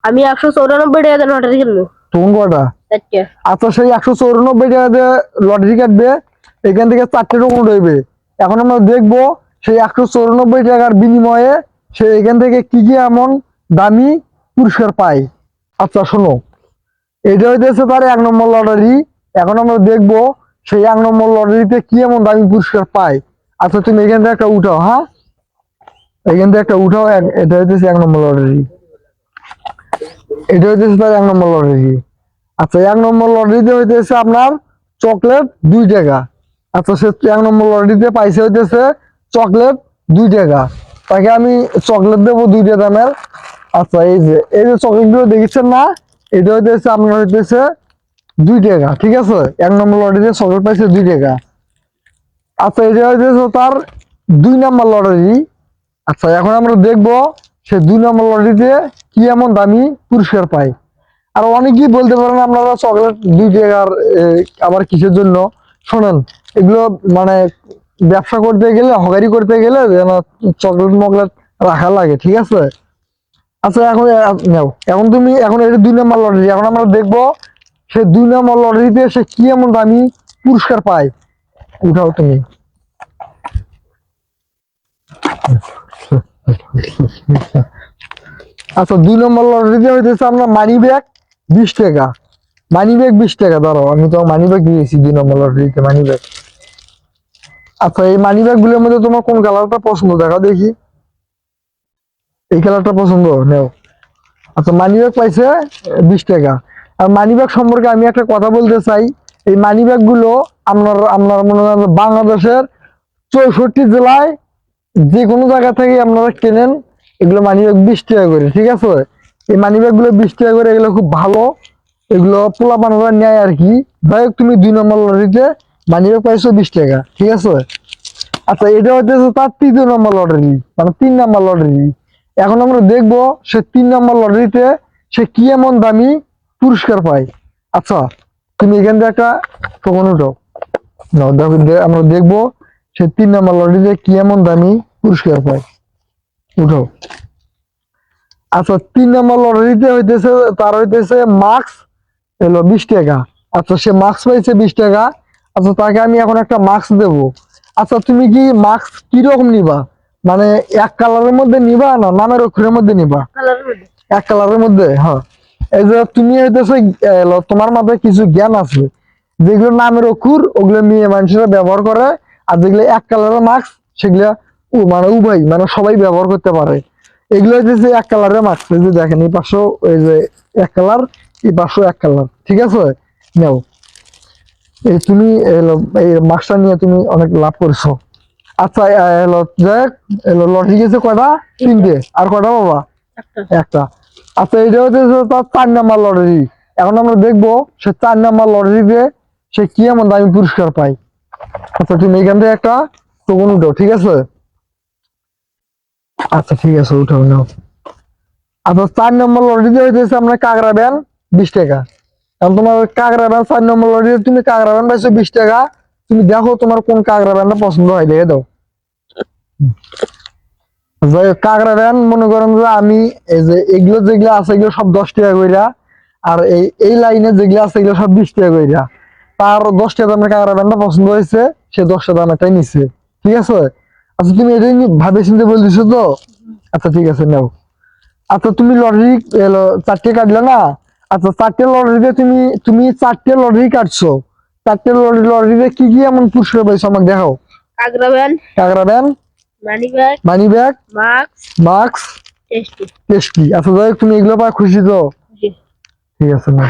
আমি 194 টাকা লটারি কিনবো। তুমি কটা? চারটে। আচ্ছা সেই 194 টাকা দিয়ে লটারি কাটবে, এখান থেকে 4টে টোকন রইবে। এখন আমরা দেখবো সেই 194 টাকার বিনিময়ে সে এখান থেকে কি কি এমন দামি পুরস্কার পায়। আচ্ছা শোনো, এটা হইতেছে তার 1 নম্বর লটারি। এখন আমরা দেখবো সেই 1 নম্বর লটারিতে কি এমন দামি পুরস্কার পায়। আচ্ছা তুমি এখান থেকে একটা উঠাও, হ্যাঁ এখান থেকে একটা উঠাও। এটা হইতেছে 1 নম্বর লটারি, এটা হইতেছে তার 1 নম্বর লটারি। আচ্ছা 1 নম্বর লটারিতে হইতেছে আপনার চকলেট 2 টাকা। আচ্ছা সে 1 নম্বর লটারিতে পাইছে হইতেছে চকলেট 2 টাকা, তাকে আমি চকলেট দেবো 2টা দামের। আচ্ছা এই যে চকলেট গুলো দেখেছেন না, এটা হইতেছে আপনার হইতেছে 2 টাকা, ঠিক আছে। 1 নম্বর লটারিতে চকলেট পাইছে 2 টাকা। আচ্ছা এটা হইতেছে তার 2 নম্বর লটারি। আচ্ছা এখন আমরা দেখবো সে 2 নম্বর লটারিতে কি এমন দামি পুরস্কার পায়। আর অনেকেই বলতে পারেন আপনারা চকলেট 2 টাকার আবার কিসের জন্য। শোনেন, এগুলো মানে ব্যবসা করতে গেলে, হকারি করতে গেলে যেন চকলেট মকলেট রাখা লাগে, ঠিক আছে। আচ্ছা এখন নাও, এখন তুমি এখন এটা 2 নম্বর লটারি। এখন আমরা দেখবো সে 2 নম্বর লটারিতে সে কি এমন দামি পুরস্কার পায়। উঠাও তুমি। আচ্ছা 2 নম্বর লটারিতে হইতেছে আপনার মানি ব্যাগ 20 টাকা। মানি ব্যাগ 20 টাকা, ধরো আমি তো মানি ব্যাগ দিয়েছি 2 নম্বর লটারিতে মানি ব্যাগ। আচ্ছা এই মানি ব্যাগ গুলোর মধ্যে তোমার কোন কালারটা পছন্দ দেখাও দেখি। এই কালারটা পছন্দ, নেও। আচ্ছা মানি ব্যাগ পাইছে 20 টাকা। আর মানি ব্যাগ সম্পর্কে আমি একটা কথা বলতে চাই। এই মানি ব্যাগ গুলো আপনার আপনার মনে করেন বাংলাদেশের 64 জেলায় যে কোনো জায়গা থেকে আপনারা কেনেন, এগুলো মানি ব্যাগ 20 টাকা করে, ঠিক আছে। এই মানি ব্যাগ গুলো 20 টাকা করে, এগুলো খুব ভালো, এগুলো পোলা বানাবার নেয় আর কি। যাই হোক তুমি 2 নম্বর লটারিতে মানি ব্যাগ পাইছো 20 টাকা, ঠিক আছে। আচ্ছা এটা হচ্ছে তার 3য় নম্বর লটারি, মানে 3 নম্বর লটারি। এখন আমরা দেখবো সে 3 নম্বর লটারিতে সে কি এমন দামি পুরস্কার পায়। আচ্ছা তুমি এখান থেকে একটা টোকন উঠাও, নাও দেখো, আমরা দেখবো সে 3 নম্বর লটারিতে কি এমন দামি পুরস্কার পায়। উঠাও। আচ্ছা 3 নম্বর লটারিতে হইতেছে তার হইতেছে মাস্ক এলো 20 টাকা। আচ্ছা সে মাস্ক পাইছে 20 টাকা। আচ্ছা তাকে আমি এখন একটা মাস্ক দেবো। আচ্ছা তুমি কি মাস্ক কিরকম নিবা, মানে এক কালারের মধ্যে নিবা না নামের অক্ষরের মধ্যে নিবা? এক কালারের মধ্যে, হ্যাঁ। এই যে তুমি হইতেছে তোমার মাথায় কিছু জ্ঞান আছে, যেগুলো নামের অক্ষর ওগুলো মেয়ে মানুষেরা ব্যবহার করে, আর যেগুলো এক কালারের মাস্ক সেগুলা মানে উভয় মানে সবাই ব্যবহার করতে পারে। এগুলো হইতেছে এক কালারের মাস্ক। এই যে দেখেন এই পাশেও এই যে এক কালার, এই পাশেও এক কালার, ঠিক আছে। নাও এই তুমি এই মাস্কটা নিয়ে তুমি অনেক লাভ করছো। আচ্ছা লটারি গেছে কয়টা? 3টে। আর কয়টা বাবা? একটা। আচ্ছা এটা হচ্ছে তার 4 নম্বর লটারি। এখন আমরা দেখবো সে 4 নম্বর লটারিতে সে কি এমন দামি পুরস্কার পায়। আচ্ছা তুমি এখান থেকে একটা টোকন উঠাও, ঠিক আছে। আচ্ছা ঠিক আছে উঠাও, নাও। আচ্ছা 4 নম্বর লটারিতে হইতেছে আমরা কাঁকড়া ব্যান 20 টাকা। এখন তোমার কাঁকড়া ব্যান 4 নম্বর লটারিতে তুমি কাঁকড়া ব্যান পাইছো 20 টাকা। তুমি দেখো তোমার কোন কাঁকড়া ব্যানটা পছন্দ হয়, দেখে দাও। কাঁকড়া ব্যান মনে করেন যে আমি এই যে এগুলো যেগুলো আছে এগুলো সব 10 টাকা কইরা, আর এই এই লাইনে যেগুলো আছে এগুলো সব 20 টাকা কইরা। তার 10 টাকা দামের কাঁকড়া ব্যানটা পছন্দ হয়েছে, সে 10 টাকা দামেরটাই নিচ্ছে, ঠিক আছে। আচ্ছা তুমি এটাই ভাবে চিন্তে বলতেছো তো? আচ্ছা ঠিক আছে নাও। আচ্ছা তুমি লটারি 4টে কাটলে না। আচ্ছা 4টে লটারিতে তুমি তুমি 4টে লটারি কাটছো। 4টে লটারিতে কি কি এমন পুরস্কার পাইছো আমাকে দেখাও। কাঁকড়া band, money bag, mask, tasty. আচ্ছা যাই হোক তুমি এগুলো পাই খুশি তো? ঠিক আছে না।